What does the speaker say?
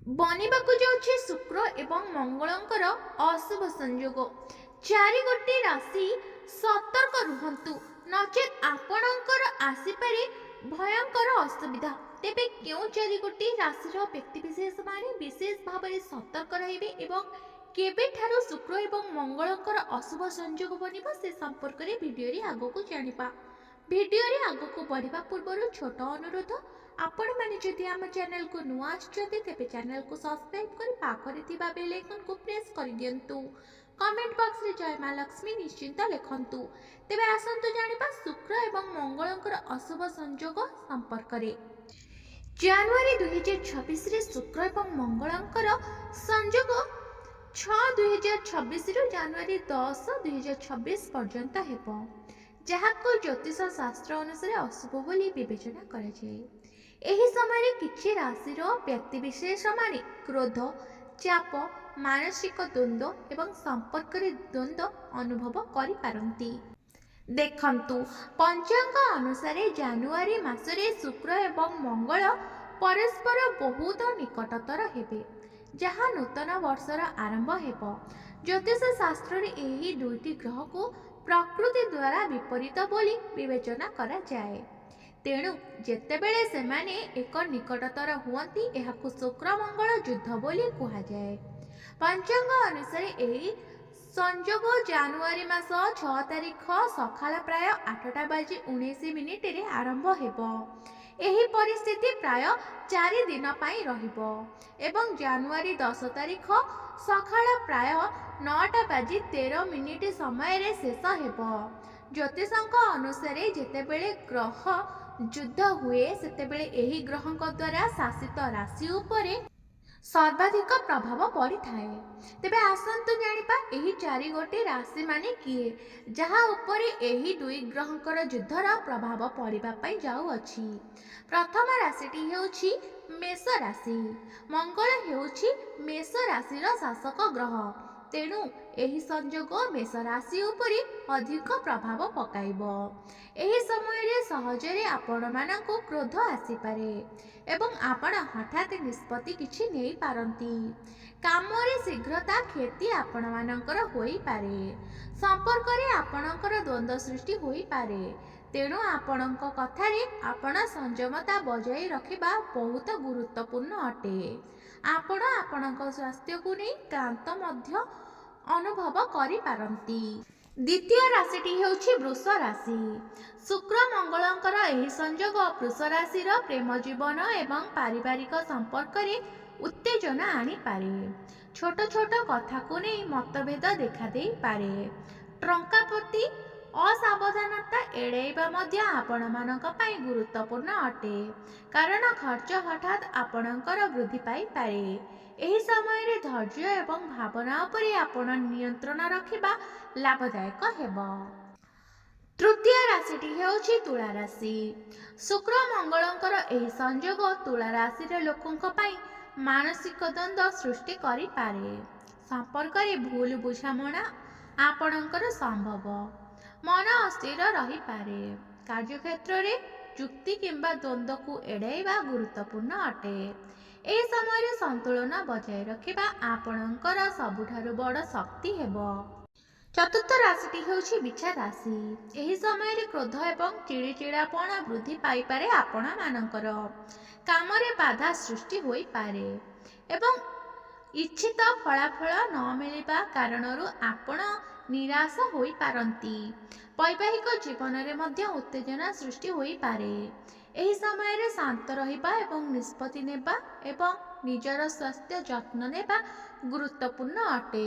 बनिबाकु जाउछि शुक्र एवं मंगलंकर अशुभ संयोग। चारि गोटी राशि सतर्क रुहंतु, नचेत आपणकर आसीपारे भयंकर असुविधा। तेबे क्यों चारि गोटी राशि व्यक्तिविशेष माने विशेष भाव में सतर्क रहिबे एवं केबे ठारू शुक्र एवं मंगलंकर अशुभ संयोग बनिबो से संपर्क में वीडियो रे आगो जानिबा। वीडियो रे आगो बढ़िबा पूर्व छोट अनुरोध, आपण माने जदि आम चैनल को नुआ आछथि तेबे चैनल को सब्सक्राइब करि पाखरे थिबा बेल आइकन को प्रेस करि दियंतु। कमेंट बॉक्स रे जय मां लक्ष्मी निश्चिंत लिखंतु। तेबे आसंतु जानिबा शुक्र एवं मंगलंकर अशुभ संयोग संपर्क रे। जनवरी 2026 रे शुक्र एवं मंगलंकर संयोग 6/2026 रु जनवरी 10/2026 पर्यंत हेबो, जहाको ज्योतिष शास्त्र अनुसार अशुभ बोली विवेचना करा जाए। एही समय किछि राशि व्यक्तिविशेष माने क्रोध, चाप, मानसिक द्वंद्व एवं संपर्क द्वंद्व अनुभव करि पारंती। देखंतु पंचांग अनुसार जानुआरी मासरे शुक्र एवं मंगल परस्पर बहुत निकटतर हेबे, जहाँ नूतन वर्षर आरंभ हेबो। ज्योतिष शास्त्र एही दुईटी ग्रह को प्रकृति द्वारा विपरीत बोली विवेचना करा जाए। तेणु जेतेबेले सेमाने एक निकटतर हुअंती एहाकु शुक्र मंगल युद्ध बोली कहा जाए। पंचांग अनुसार एही संयोग जनवरी मास 6 तारिख सकाळ प्राय 8:19 रे आरंभ हेबो। एही परिस्थिति प्राय 4 दिन पाई रहिबो एवं जनवरी 10 तारिख सकाळ प्राय 9:13 समय रे शेष हेबो। ज्योतिषंक अनुसार जेतेबेले ग्रह युद्ध हुए सेतेबेले एही ग्रहंक द्वारा शासित राशि उपरे सर्वाधिक प्रभाव पड़ी थाए। तेबे आसंतु जानिबा एही चारि गोटी राशि माने किए, जहा उपरे एही दुई ग्रहंकर युद्धर प्रभाव पड़िबा पई जाउ अछि। प्रथम राशिटी हेउछि मेष राशि। मंगल हेउछि मेष राशिर शासक ग्रह, तेणु एही संयोग मेष राशि उपरे अधिक प्रभाव पकाइबो। एही समय रे सहजरे आपण मानकु क्रोध आसी पारे एवं आपण हठात निष्पत्ति किछि नेई पारंती। कामरे शीघ्रता क्षति आपण मानकर होई पारे। संपर्क रे आपणकर द्वंद्व सृष्टि होई पारे, तेणु आपणक कथारे आपण संयमता बजाय रखिबा बहुत गुरुत्वपूर्ण अटे। आपण आपणक स्वास्थ्य को नहीं क्लांत मध्य अनुभव करि पारंती। द्वितीय राशिटी हेउछि वृष राशि। शुक्र मंगलंकर एही संयोग वृष राशिर प्रेम जीवन एवं पारिवारिक संपर्क रे उत्तेजना आनी पारे। छोट छोट कथा को नहीं मतभेद देखा दे पारे। टंका प्रति असावधानता एड़ाइबा मध्य आपण मानक पई गुरुत्वपूर्ण अटे, कारण खर्च हठात आपणकर वृद्धि पाई पारे। एही समय रे धैर्य एवं भावना उपरे आपण नियंत्रण रखिबा लाभदायक हेबो। तृतीय राशिटी हेउछि तुला राशि। शुक्र मंगलंकर एही संयोग तुला राशिर लोकंक पई मानसिक द्वंद्व सृष्टि करि पारे। संपर्क रे भूल बुझामणा आपणकर संभव, मन अस्थिर रही पारे। कार्यक्षेत्र रे युक्ति किंबा द्वंद्व को एड़ाइबा गुरुत्वपूर्ण अटे। एही समय रे संतुलन बजाय रखिबा आपणकर सबुठारु बड़ शक्ति हेबो। चतुर्थ राशिटी हेउछि बिछा राशि। एही समय रे क्रोध एवं चिड़चिड़ापण वृद्धि पाई पारे। आपण मानकर कामरे बाधा सृष्टि होई पारे एवं इच्छित फलाफल न मिलिबा कारणरू आपण निराश होई पारंती। वैवाहिक जीवन रे मध्य उत्तेजना सृष्टि होई पारे। एही समय रे शांत रहिबा एवं निष्पत्ति नेबा एवं निजर स्वास्थ्य जत्न नेबा गुरुत्वपूर्ण अटे।